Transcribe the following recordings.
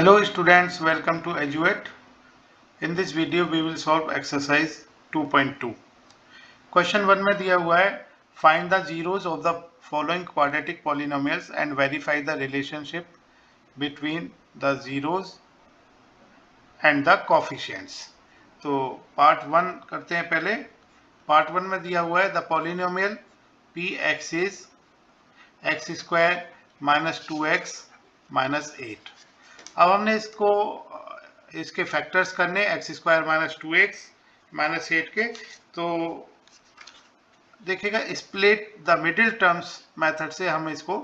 Hello students, welcome to Eduate. In this video we will solve exercise 2.2. Question 1 में दिया हुआ है find the zeros of the following quadratic polynomials and verify the relationship between the zeros and the coefficients. तो part 1 करते हैं पहले. Part 1 में दिया हुआ है the polynomial px is x square minus 2x minus 8. अब हमने इसके फैक्टर्स करने x square minus 2x minus 8 के. तो देखिएगा split the middle terms method से हम इसको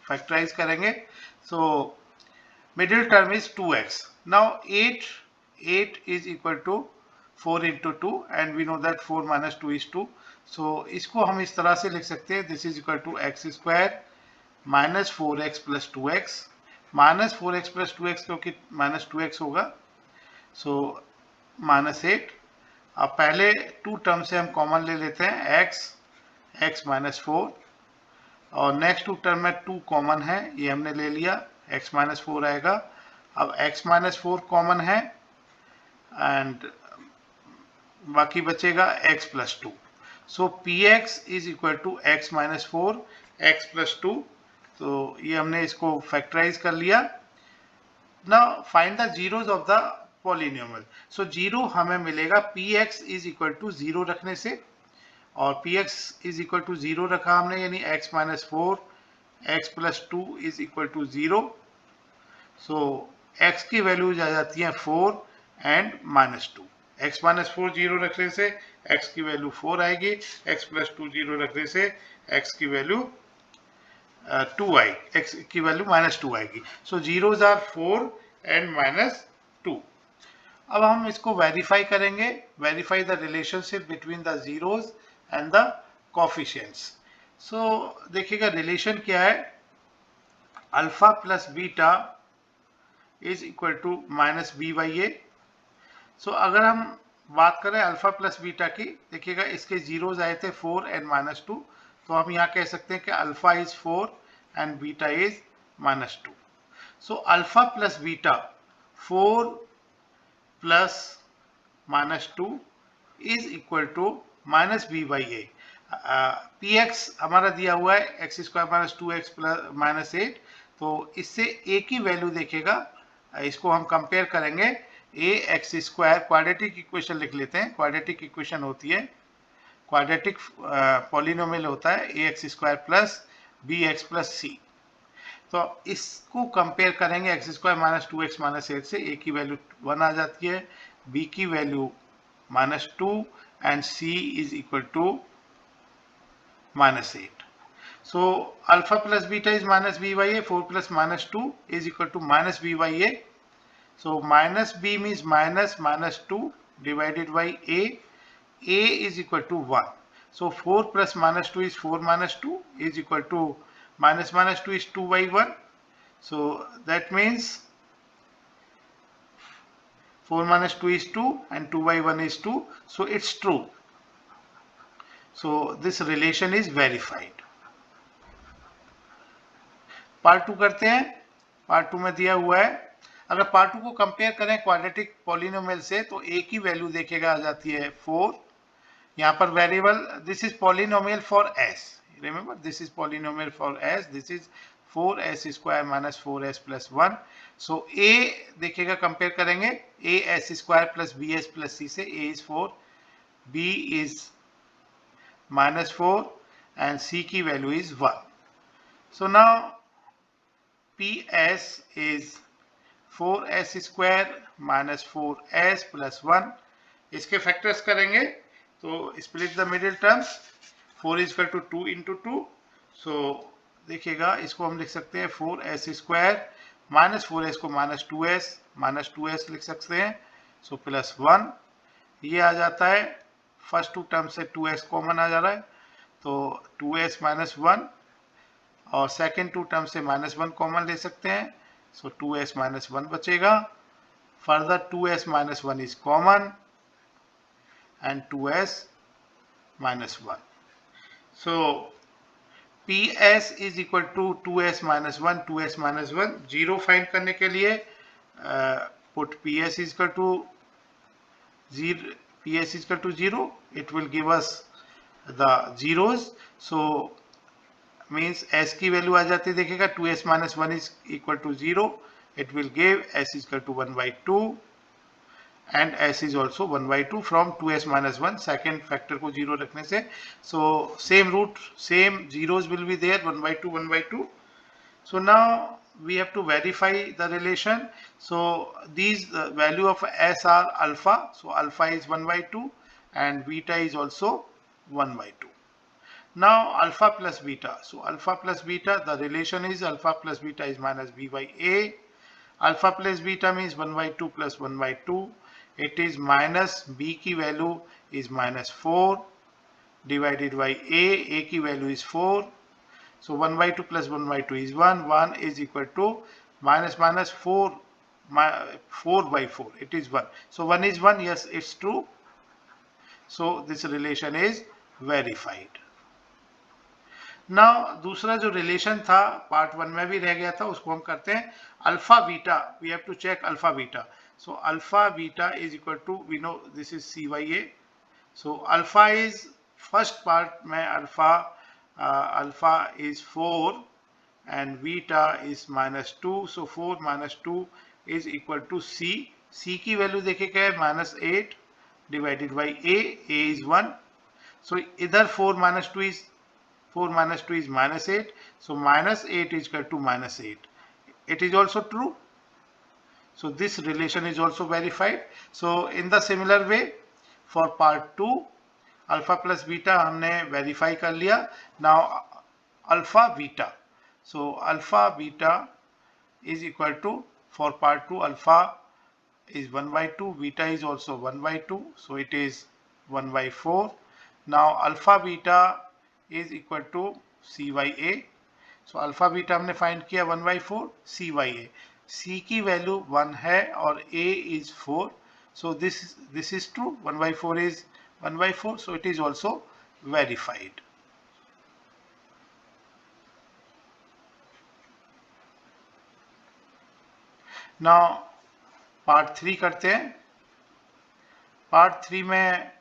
फैक्टराइज करेंगे. So middle term is 2x. Now 8 is equal to 4 into 2 and we know that 4 minus 2 is 2. सो इसको हम इस तरह से लिख सकते हैं this is equal to x square minus 4x plus 2x minus 4x plus 2x क्योंकि माइनस 2x होगा. So minus 8. अब पहले टू टर्म से हम कॉमन ले लेते हैं x माइनस 4 और नेक्स्ट टू टर्म में 2 कॉमन है, ये हमने ले लिया, x माइनस 4 आएगा. अब x माइनस 4 कॉमन है एंड बाकी बचेगा x plus 2. So px is equal to x minus 4 x plus 2. तो ये हमने इसको फैक्टराइज कर लिया. Now find the zeros of the polynomial. So zero हमें मिलेगा px इज इक्वल टू 0 रखने से, और px इज इक्वल टू 0 रखा हमने, यानी x minus 4 x plus 2 is equal to 0. So x की वैल्यूज आ जाती हैं 4 एंड माइनस 2. x माइनस 4 0 रखने से x की वैल्यू 4 आएगी, x प्लस 2 0 रखने से x की वैल्यू 2 आई, x की वैल्यू माइनस 2 आएगी. So zeros are 4 and minus 2. अब हम इसको वेरीफाई करेंगे, verify the relationship between the zeros and the coefficients. So देखिएगा रिलेशन क्या है, alpha plus beta is equal to minus B by A. So अगर हम बात करें अल्फा प्लस बीटा की, देखिएगा इसके जीरोज आए थे 4 एंड माइनस 2. तो हम यहाँ कह सकते हैं कि alpha is 4 and beta is minus 2. So alpha plus beta 4 plus minus 2 is equal to minus B by a. P x हमारा दिया हुआ है x square minus 2x plus minus 8. तो इससे ए की वैल्यू देखेगा, इसको हम कंपेयर करेंगे. ए एक्स स्क्वायर क्वाड्रेटिक इक्वेशन लिख लेते हैं. क्वाड्रेटिक इक्वेशन होती है, क्वाड्रेटिक पॉलिनोमियल होता है a x square plus b x plus c. तो इसको कंपेयर करेंगे x square minus 2x minus 8 से. ए की वैल्यू 1 आ जाती है, बी की value minus 2 and c is equal to minus 8. So alpha plus beta is minus B by a. 4 plus minus 2 is equal to minus B by A. So minus b means minus minus 2 divided by a. A is equal to 1. So 4 plus minus 2 is 4 minus 2 is equal to minus minus 2 is 2 by 1. So that means 4 minus 2 is 2 and 2 by 1 is 2. So it's true. So this relation is verified. Part 2 करते हैं. Part 2 में दिया हुआ है, अगर part 2 को compare करें quadratic polynomial से तो a की वैल्यू देखेगा आ जाती है 4. यहाँ पर variable, this is polynomial for s. Remember this is polynomial for s. This is 4s square minus 4s plus 1. So a देखिएगा कंपेयर करेंगे a s square plus bs plus c से. a is 4, b is minus 4 and c की value is 1. So now ps is 4s square minus 4s plus 1. इसके factors करेंगे तो split the middle terms. 4 is equal to 2 into 2. So देखिएगा इसको हम लिख सकते हैं 4s स्क्वायर माइनस 4s को माइनस 2s लिख सकते हैं. सो प्लस 1 ये आ जाता है. फर्स्ट टू टर्म से 2s कॉमन आ जा रहा है, तो 2s माइनस 1, और सेकेंड टू टर्म से माइनस 1 कॉमन ले सकते हैं. सो 2s माइनस 1 बचेगा. Further 2s minus 1 is common and 2s minus 1. So p s is equal to 2s minus 1, 2s minus 1. Zero find करने के लिए put p s is equal to 0, ps is equal to 0, it will give us the zeros. So means s की value आ जाती है, देखिएगा 2s minus 1 is equal to 0, it will give s is equal to 1 by 2 and s is also 1 by 2 from 2s minus 1, second factor को 0 रखने से. So same root, same zeros will be there, 1 by 2, 1 by 2. So now we have to verify the relation. So these value of s are alpha. So alpha is 1 by 2 and beta is also 1 by 2. Now alpha plus beta. So alpha plus beta, the relation is alpha plus beta is minus b by a. Alpha plus beta means 1 by 2 plus 1 by 2. It is minus b की value is minus 4 divided by a की value is 4. So 1 by 2 plus 1 by 2 is 1. 1 is equal to minus minus 4, 4 by 4. It is 1. So 1 is 1. Yes, it's true. So this relation is verified. Now दूसरा जो relation था part 1 में भी रह गया था, उसको हम करते हैं alpha beta. We have to check alpha beta. So alpha beta is equal to, we know this is c by a. So alpha is first part में alpha is 4 and beta is minus 2. So 4 minus 2 is equal to c. c की value देखिए क्या है, minus 8 divided by a is 1. So इधर 4 minus 2 is minus 8. So minus 8 is equal to minus 8. It is also true. So this relation is also verified. So in the similar way for part 2, alpha plus beta हमने verify कर लिया. Now alpha beta. So alpha beta is equal to, for part 2 अल्फा is 1 by 2, beta is also 1 by 2, so it is 1 by 4. Now alpha beta is equal to c by a. So alpha beta हमने find किया 1 by 4, c by a. c की value 1 है और a is 4. So this is true. 1 by 4 is 1 by 4, so it is also verified. Now part 3 करते हैं. Part 3 में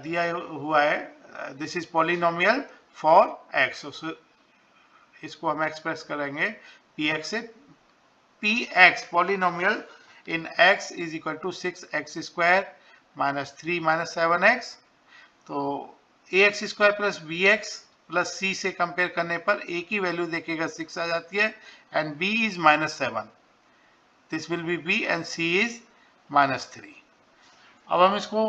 दिया हुआ है, this is polynomial for x. इसको हम एक्सप्रेस करेंगे px से. px polynomial in x is equal to 6x square minus 3 minus 7x. तो ax square plus bx plus c से कंपेयर करने पर a की वैल्यू देखिएगा 6 आ जाती है and b is minus 7. This will be b and c is minus 3. अब हम इसको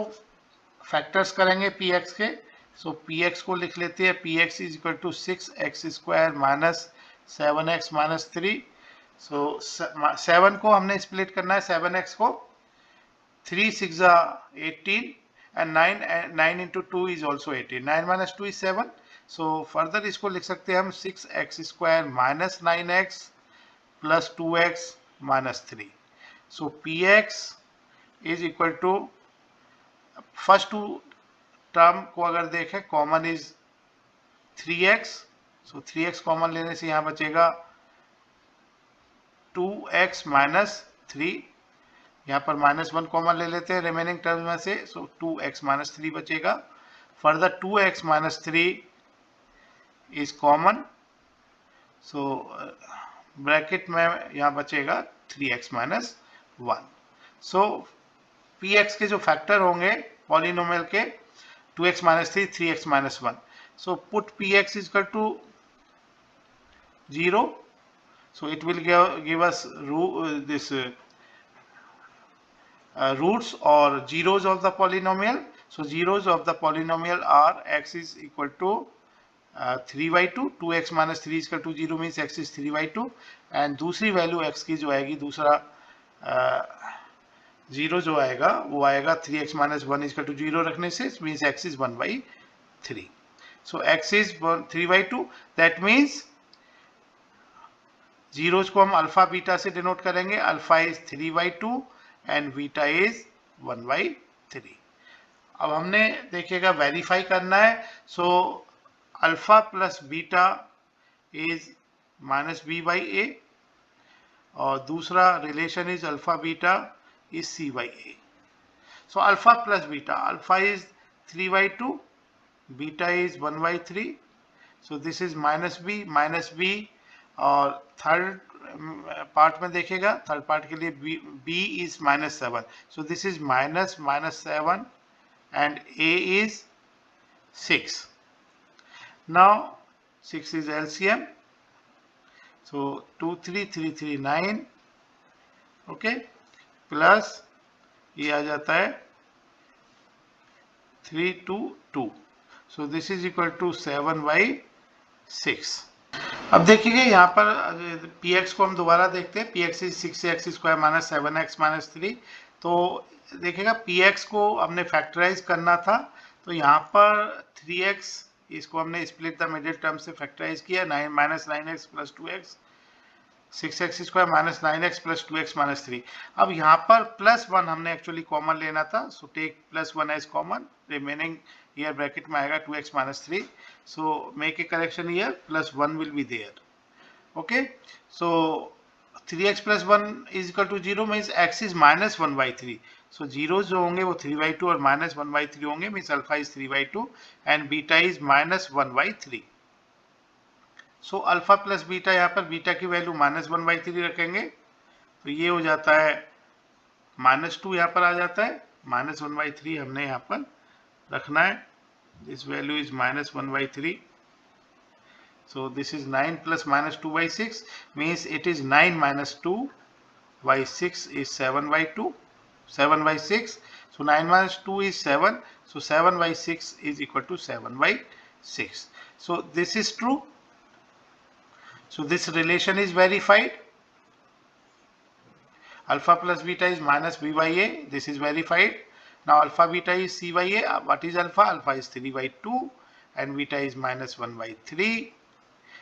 फैक्टर्स करेंगे px के. सो px को लिख लेते हैं. px is equal to 6x square minus 7x minus 3. So 7 को हमने स्प्लिट करना है, 7x को. 3 6 18 and 9 into 2 is also 18. 9 minus 2 is 7. So further इसको लिख सकते हैं हम 6x square minus 9x plus 2x minus 3. So px is equal to, first two term को अगर देखें common is 3x. So 3x common लेने से यहां बचेगा 2x minus 3. यहां पर माइनस 1 कॉमन ले लेते हैं रिमेनिंग टर्म में से. So 2x minus 3 बचेगा. Further 2x minus 3 is common. So bracket में यहां बचेगा 3x minus 1. सो px के जो फैक्टर होंगे पॉलिनोमियल के 2x minus 3, 3x minus 1. So put px is equal to 0. So it will give us this roots or zeros of the polynomial. So zeros of the polynomial are x is equal to 3 by 2, 2x minus 3 is equal to 0 means x is 3 by 2. And दूसरी value x की जो आएगी, दूसरा 0 जो आएगा वो आएगा 3x minus 1 is equal to 0 रखने से, means x is 1 by 3. So x is 3 by 2. That means zeros को हम अल्फा बीटा से डिनोट करेंगे. Alpha is 3 by 2 and beta is 1 by 3. अब हमने देखिएगा वेरीफाई करना है. सो alpha plus beta is minus b by a, और दूसरा relation is alpha beta is c by a. So alpha plus beta, alpha is 3 by 2, beta is 1 by 3. So this is minus b, और third part में देखेगा, third part के लिए b is minus 7. So this is minus 7 and a is 6. Now 6 is LCM. So 2 3 3 3 9, okay, plus ये आ जाता है 3 2 2. So this is equal to 7 by 6. अब देखिए यहाँ पर px को हम दोबारा देखते हैं. px is 6x square minus 7x minus 3. तो देखिएगा px को हमने फैक्टराइज करना था, तो यहाँ पर 3x इसको हमने स्प्लिट द मिडिल टर्म से फैक्टराइज किया, 9 minus 9x plus 2x, 6x square minus 9x plus 2x minus 3. अब यहाँ पर प्लस 1 हमने एक्चुअली कॉमन लेना था, so take plus 1 as common, remaining here bracket में आएगा 2x minus 3. So make a correction here, plus 1 will be there. Okay, so 3x plus 1 is equal to 0 means x is minus 1 by 3. So zeros जो होंगे वो 3 by 2 और minus 1 by 3 होंगे, means alpha is 3 by 2 and beta is minus 1 by 3. So alpha plus beta, यहाँ पर beta की value minus 1 by 3 रखेंगे, तो ये हो जाता है minus 2, यहाँ पर आ जाता है minus 1 by 3 हमने यहाँ पर रखना है. This value is minus 1 by 3. So this is 9 plus minus 2 by 6 means it is 9 minus 2 by 6 is 7 by 2. 7 by 6. So 9 minus 2 is 7. So 7 by 6 is equal to 7 by 6. So this is true. So this relation is verified. Alpha plus beta is minus b by a. This is verified. Now alpha beta is c by a. What is alpha? Alpha is 3 by 2 and beta is minus 1 by 3.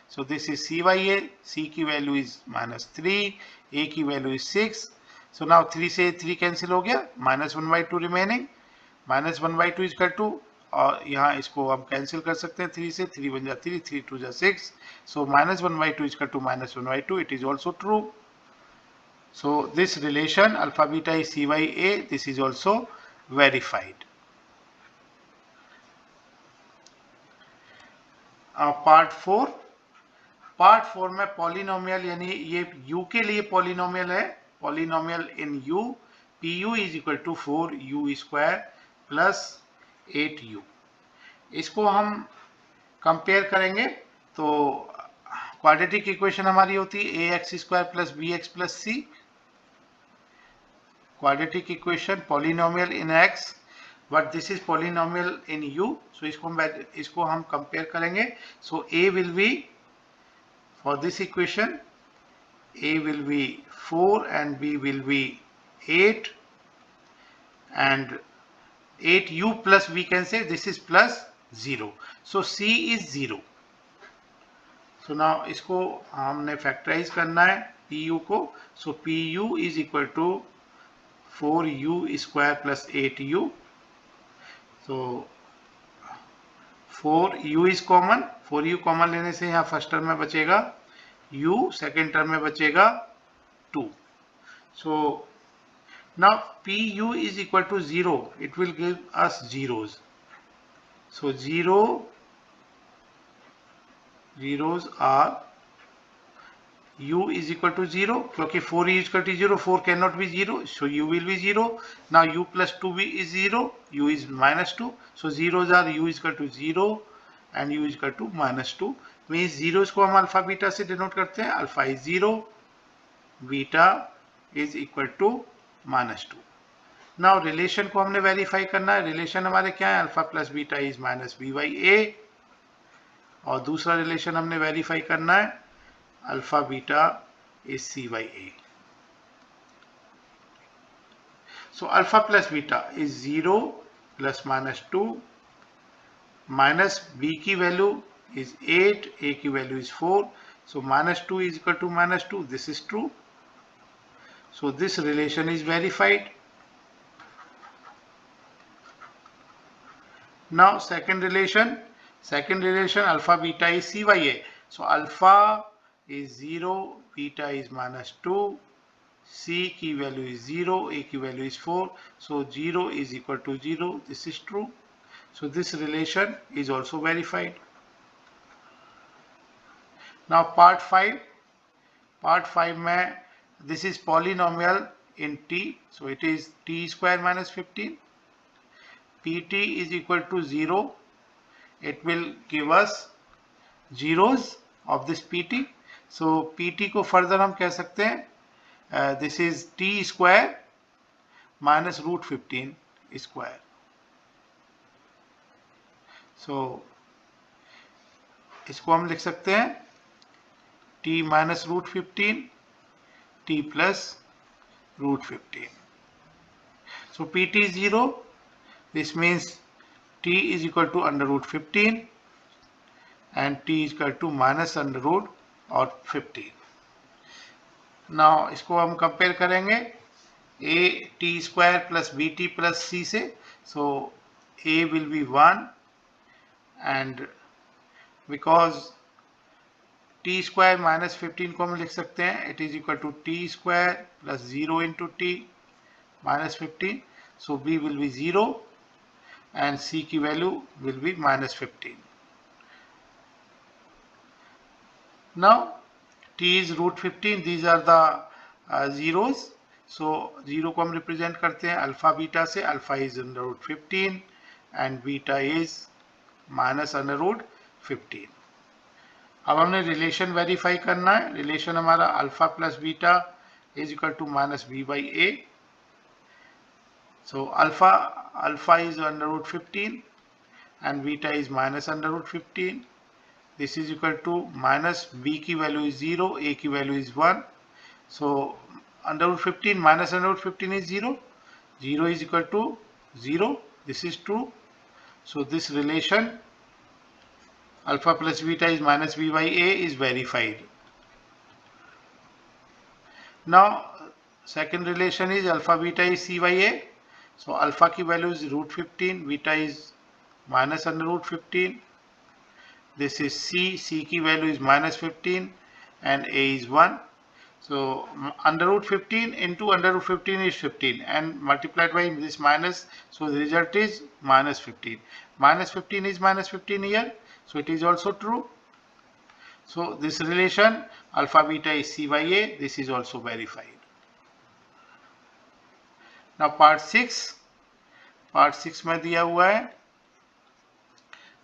So this is c by a. C की value is minus 3. A की value is 6. So now 3 से 3 cancel हो गया. Minus 1 by 2 remaining. Minus 1 by 2 is equal to, और यहाँ इसको हम cancel कर सकते हैं 3 से. 3 बन जा 3, 3 2 जा 6. So minus 1 by 2 is equal to minus 1 by 2. It is also true. So this relation alpha beta is c by a. This is also verified. Part 4 में पॉलिनोमियल, यानी ये u के लिए पॉलिनोमियल है. Polynomial in u, pu is equal to 4u square plus 8u. इसको हम compare करेंगे तो क्वाड्रेटिक इक्वेशन हमारी होती है ax square plus bx plus c. Quadratic equation polynomial in x, but this is polynomial in u. So इसको हम compare करेंगे. So a will be, for this equation, a will be 4 and b will be 8, and 8u plus we can say this is plus 0. So c is 0. So now इसको हमने factorize करना है pu को. So pu is equal to 4u square plus 8u. So 4u is common. 4u common लेने से यहाँ first term में बचेगा u, सेकेंड टर्म में बचेगा 2. So now pu is equal to 0. It will give us zeros. So zeros are u is equal to 0, क्योंकि 4 is equal to 0, 4 cannot be 0, so u will be 0. Now u plus 2b is 0, u is minus 2, so zeros are u is equal to 0 and u is equal to minus 2. means zeros को हम alpha beta से denote करते हैं. Alpha is 0, beta is equal to minus 2. Now relation को हमने verify करना है. Relation हमारे क्या है? Alpha plus beta is minus B by a, और दूसरा रिलेशन हमने वेरीफाई करना है alpha beta is c by a. So alpha plus beta is 0 plus minus 2, minus b की value is 8, a की value is 4. So minus 2 is equal to minus 2. This is true. So this relation is verified. Now second relation alpha beta is c by a. So alpha is 0, beta is minus 2, C की value is 0, A की value is 4. So 0 is equal to 0. This is true. So this relation is also verified. Now part 5. Part 5 में this is polynomial in t. So it is t square minus 15. Pt is equal to 0. It will give us zeros of this pt. So pt को further हम कह सकते हैं this is t square minus root 15 square. So इसको हम लिख सकते हैं t minus root 15 t plus root 15. So pt is 0. This means t is equal to under root 15 and t is equal to minus under root और 15. Now इसको हम compare करेंगे a t square plus bt plus c से. So a will be 1 and because t square minus 15 को हम लिख सकते हैं it is equal to t square plus 0 into t minus 15. So b will be 0 and c की value will be minus 15. Now t is root 15. These are the zeros. So 0 को हम represent करते हैं alpha beta से. Alpha is under root 15 and beta is minus under root 15. अब हमने relation verify करना है. रिलेशन हमारा alpha plus beta is equal to minus B by A. So alpha is under root 15 and beta is minus under root 15. This is equal to minus B की value is 0, A की value is 1. So under root 15 minus under root 15 is 0. 0 is equal to 0. This is true. So this relation alpha plus beta is minus b by a is verified. Now second relation is alpha beta is c by a. So alpha की value is root 15, beta is minus under root 15. This is c की value is minus 15 and a is 1. So under root 15 into under root 15 is 15 and multiplied by this minus. So the result is minus 15. Minus 15 is minus 15 here. So it is also true. So this relation alpha beta is c by a. This is also verified. Now part 6. Part 6 में दिया हुआ है.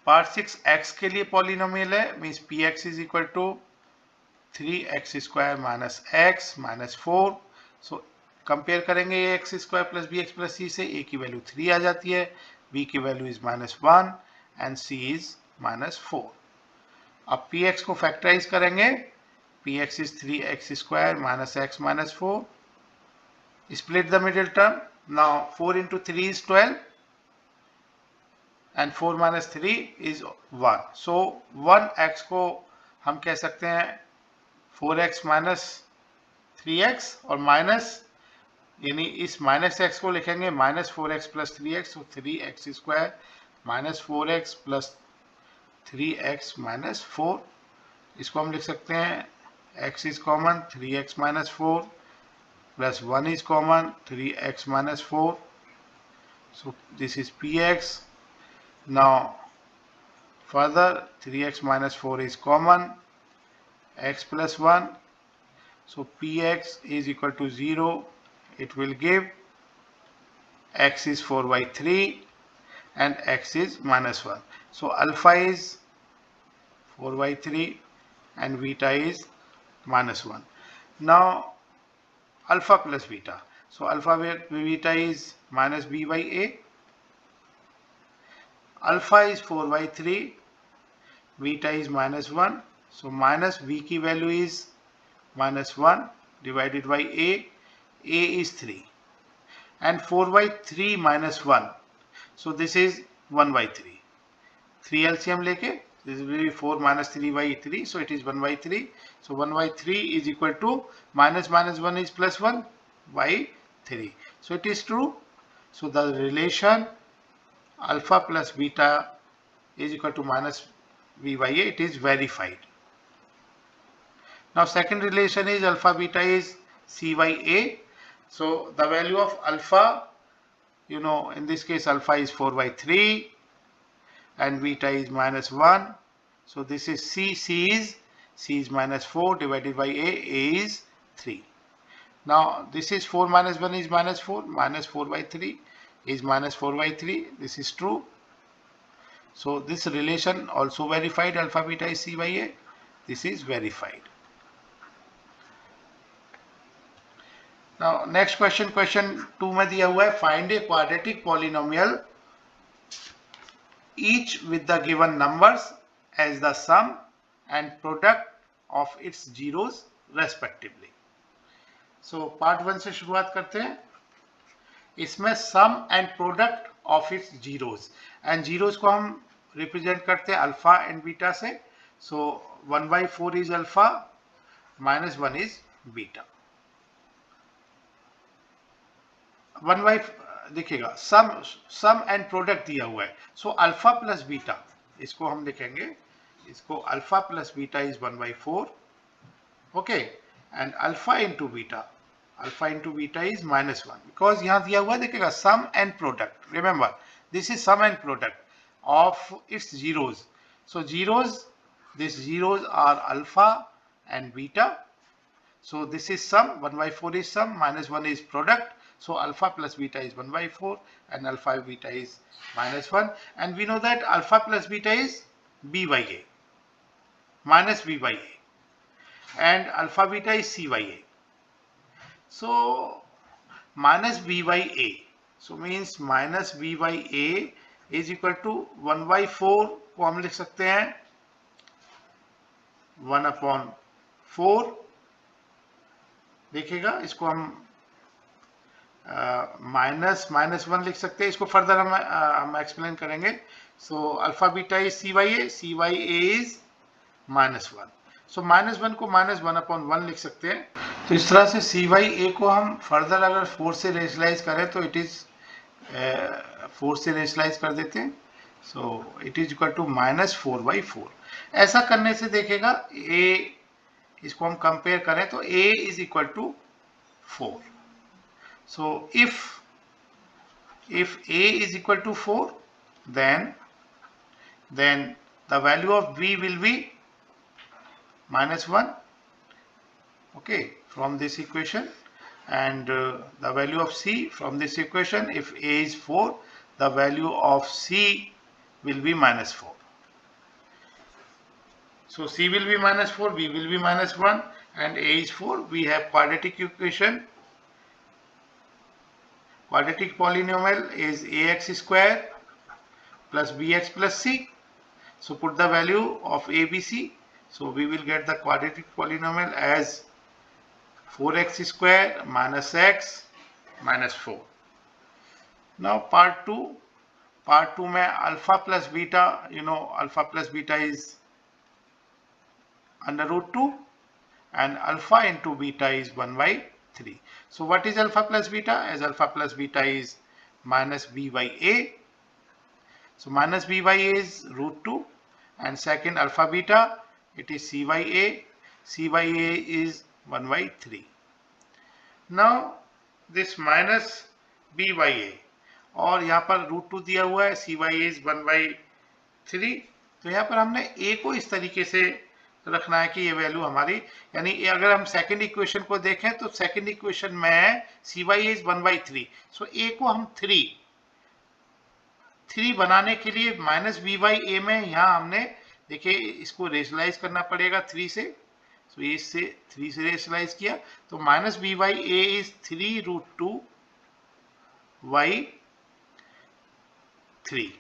Part 6 x के लिए polynomial है. Means px is equal to 3x square minus x minus 4. So compare करेंगे x square plus bx plus c से. a की वैल्यू 3 आ जाती है. b की value is minus 1 and c is minus 4. अब px को फैक्टराइज करेंगे. px is 3x square minus x minus 4. Split the middle term. Now 4 into 3 is 12 and 4 minus 3 is 1. So 1x को हम कह सकते हैं 4x minus 3x और minus यानी इस माइनस x को लिखेंगे minus 4x plus 3x. So 3x square minus 4x plus 3x minus 4. इसको हम लिख सकते हैं x is common 3x minus 4 plus 1 is common 3x minus 4. So this is px. Now further 3x minus 4 is common, x plus 1. So px is equal to 0. It will give x is 4 by 3 and x is minus 1. So alpha is 4 by 3 and beta is minus 1. Now alpha plus beta. So alpha beta is minus b by a. Alpha is 4 by 3, beta is minus 1. So minus b की value is minus 1 divided by a. A is 3 and 4 by 3 minus 1. So this is 1 by 3. 3 LCM लेके this will be 4 minus 3 by 3. So it is 1 by 3. So 1 by 3 is equal to minus 1 is plus 1 by 3. So it is true. So the relation alpha plus beta is equal to minus b by a, it is verified. Now second relation is alpha beta is C by A. So the value of alpha, in this case alpha is 4 by 3 and beta is -1. So this is C is minus 4 divided by A is 3. Now this is 4 minus 1 is -4, -4 by 3 is -4 by 3. This is true. So this relation also verified, alpha beta is C by A. This is verified. Now next question 2 में दिया हुआ है find a quadratic polynomial each with the given numbers as the sum and product of its zeros respectively. So part 1 से शुरुआत करते हैं. इसमें sum and product of its zeros and zeros को हम represent करते हैं alpha and beta से. So 1 by 4 is alpha, -1 is beta. 1 by देखिएगा सम एंड प्रोडक्ट दिया हुआ है. सो अल्फा प्लस बीटा, इसको हम लिखेंगे, इसको alpha plus beta is 1 by 4. Okay, and alpha into beta is -1 because यहां दिया हुआ है. देखिएगा sum and product, remember this is sum and product of its zeros. So these zeros are alpha and beta. So this is sum, 1 by 4 is sum, -1 is product. So alpha plus beta is 1 by 4 and alpha beta is -1. And we know that alpha plus beta is b by a, minus b by a. And alpha beta is c by a. So minus b by a. So means minus b by a is equal to 1 by 4 को हम लिख सकते हैं 1 upon 4. देखिएगा इसको हम -1 लिख सकते हैं. इसको फर्दर हम एक्सप्लेन करेंगे. So alpha beta is C by A is -1. So -1 को -1 upon 1 लिख सकते हैं. तो इस तरह से सी बाई ए को हम फर्दर अगर 4 से रेशनलाइज करें तो इट इज 4 से रेशनलाइज कर देते हैं. So it is equal to -4 by 4. ऐसा करने से देखेगा ए, इसको हम कंपेयर करें तो a is equal to 4. So if a is equal to 4, then the value of b will be -1. Okay, from this equation, and the value of c from this equation. If a is 4, the value of c will be -4. So c will be -4, b will be -1, and a is 4. We have quadratic equation. Quadratic polynomial is ax square plus bx plus c. So put the value of a, b, c. So we will get the quadratic polynomial as 4x square minus x minus 4. Now part 2. Part 2 में alpha plus beta, alpha plus beta is under root 2 and alpha into beta is 1 by 3. So what is alpha plus beta? As alpha plus beta is minus b by a. So minus b by a is root 2, and second alpha beta, it is c by a. C by a is 1 by 3. Now this minus b by a और यहाँ पर root 2 दिया हुआ है, c by a is 1 by 3. तो यहाँ पर हमने a को इस तरीके से रखना है कि ये वैल्यू हमारी, यानी अगर हम सेकंड इक्वेशन को देखें तो सेकंड इक्वेशन में सी बाई इज 1 by 3. सो ए को हम 3 बनाने के लिए माइनस बी बाई ए में यहाँ हमने देखिए इसको रेशनलाइज करना पड़ेगा 3 से. सो इससे 3 से रेशनलाइज किया तो minus B by A is 3 root 2 by 3.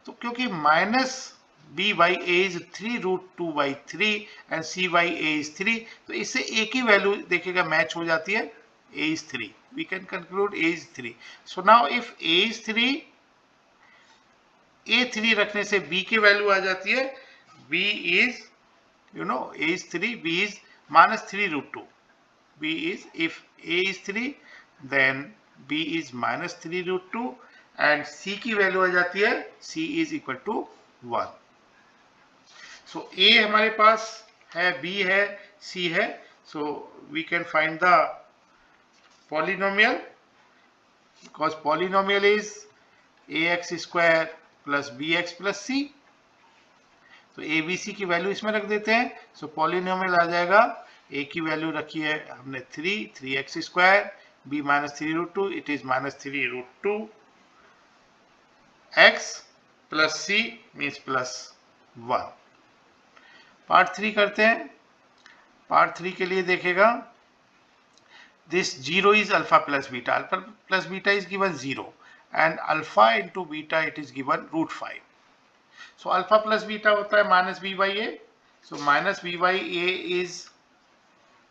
तो क्योंकि minus b by a is 3 root 2 by 3 and c by a is 3, तो इससे a की वैल्यू देखिएगा मैच हो जाती है, a is 3. We can conclude a is 3. So now if a is 3, a 3 रखने से b की वैल्यू आ जाती है, b is, a is 3, b is -3 root 2. b is, if a is 3, then b is -3 root 2 and c की value आ जाती है, c is equal to 1. So a हमारे पास है, b है, c है. So we can find the polynomial, because polynomial is ax square plus bx plus c. तो A B C की वैल्यू इसमें रख देते हैं. सो पॉलिनोमियल आ जाएगा, ए की वैल्यू रखी है हमने 3x square, B minus 3√2, it is minus 3√2 x plus C means plus 1. Part 3 करते हैं. पार्ट 3 के लिए देखेगा, this 0 is alpha plus beta. Alpha plus beta is given 0 and alpha into beta it is given √5. So alpha plus beta होता है minus b by a. So minus b by a is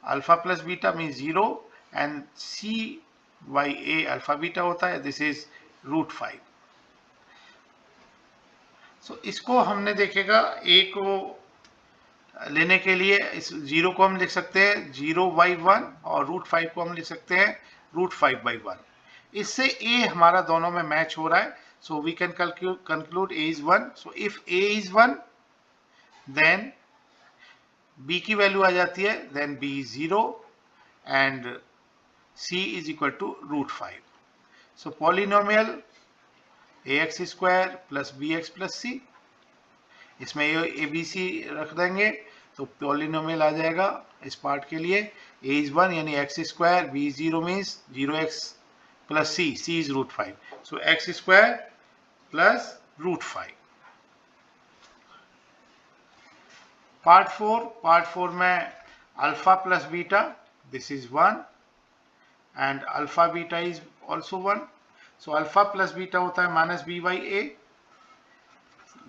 alpha plus beta means 0 and c by a alpha beta होता है, this is √5. So इसको हमने देखेगा, a को लेने के लिए इस 0 को हम लिख सकते हैं 0/1 और √5 को हम लिख सकते हैं √5/1. इससे a हमारा दोनों में मैच हो रहा है. So we can conclude a is 1. So if a is 1, then b की वैल्यू आ जाती है, then b is 0 and c is equal to √5. So polynomial ax square plus bx plus c, इसमें ए बी सी रख देंगे तो polynomial आ जाएगा इस पार्ट के लिए. a is 1 यानी x square, b is 0 means 0x plus c, c is √5. So x square plus √5. Part 4 में alpha plus beta, this is 1 and alpha beta is also 1. So alpha plus beta होता है minus B by a,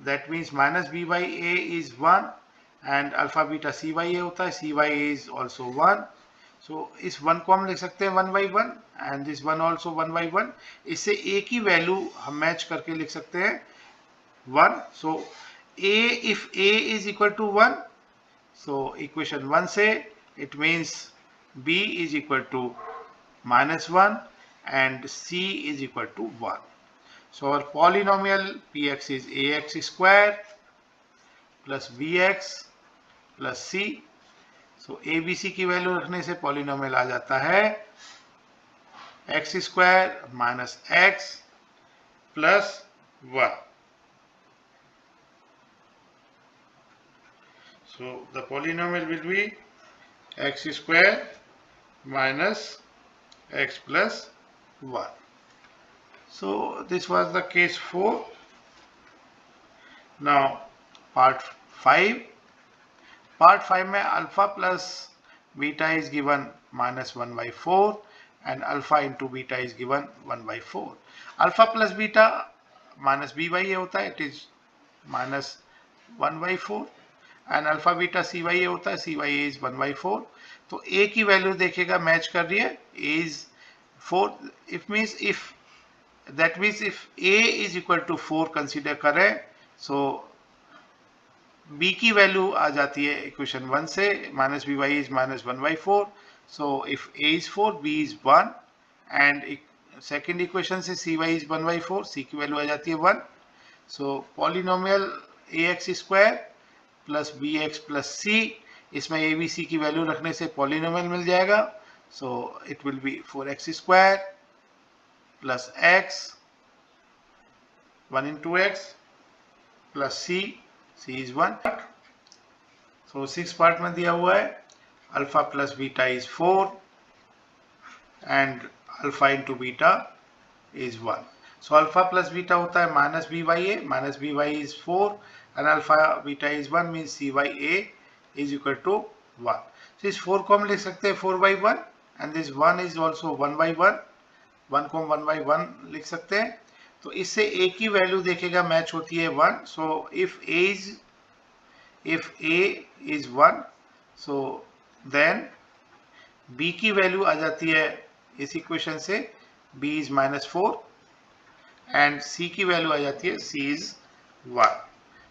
that means minus B by A is 1 and alpha beta c by a होता है, c by A is also 1. So इस 1 को हम लिख सकते हैं 1/1 एंड दिस 1 ऑल्सो 1/1. इससे a की वैल्यू हम मैच करके लिख सकते हैं 1. सो a, if a is equal to 1, so equation 1 से it means b is equal to -1 and c is equal to 1. So our polynomial px is ax square plus bx plus c. So a b c की value रखने से polynomial आ जाता है x square minus x plus 1. So the polynomial will be x square minus x plus 1. So this was the case 4. Now part 5. Part 5 में alpha plus beta is given -1/4 and alpha into beta is given 1/4. Alpha plus beta minus b by a होता है, it is -1/4 and alpha beta c by a होता है, c by a is 1/4. तो a की value देखेगा match कर रही है, a is 4. That means if a is equal to 4 consider करें, so b की वैल्यू आ जाती है इक्वेशन 1 से, minus b y is -1/4. So if a is 4, b is 1 and second equation से cy is 1/4, c की वैल्यू आ जाती है 1. So polynomial ax square plus bx plus c, इसमें a b c की वैल्यू रखने से पॉलिनोमियल मिल जाएगा. So it will be 4x square plus x 1 into x plus c is 1. So 6 part में दिया हुआ है, alpha plus beta is 4 and alpha into beta is 1. So alpha plus beta होता है minus B by A, minus B by is 4 and alpha beta is 1 means C by A is equal to 1. So इस 4 को हम लिख सकते हैं 4/1 and this 1 is also 1/1. 1 को हम 1/1 लिख सकते हैं. तो इससे a की वैल्यू देखेगा मैच होती है 1. सो if a is 1, so then b की वैल्यू आ जाती है इस इक्वेशन से, b is -4 एंड c की वैल्यू आ जाती है, c is 1.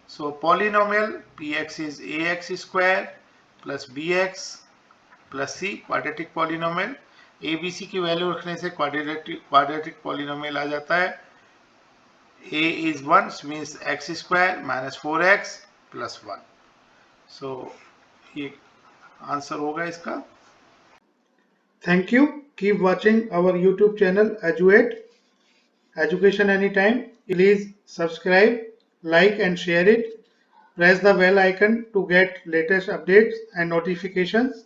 So polynomial px is ax square plus bx plus c, quadratic polynomial. abc की वैल्यू रखने से क्वाड्रेटिक पॉलिनोमियल आ जाता है. a is 1 means x square minus 4x plus 1. So ये आंसर होगा इसका। Thank you. Keep watching our YouTube channel Eduate Education Anytime. Please subscribe, like and share it. Press the bell icon to get latest updates and notifications.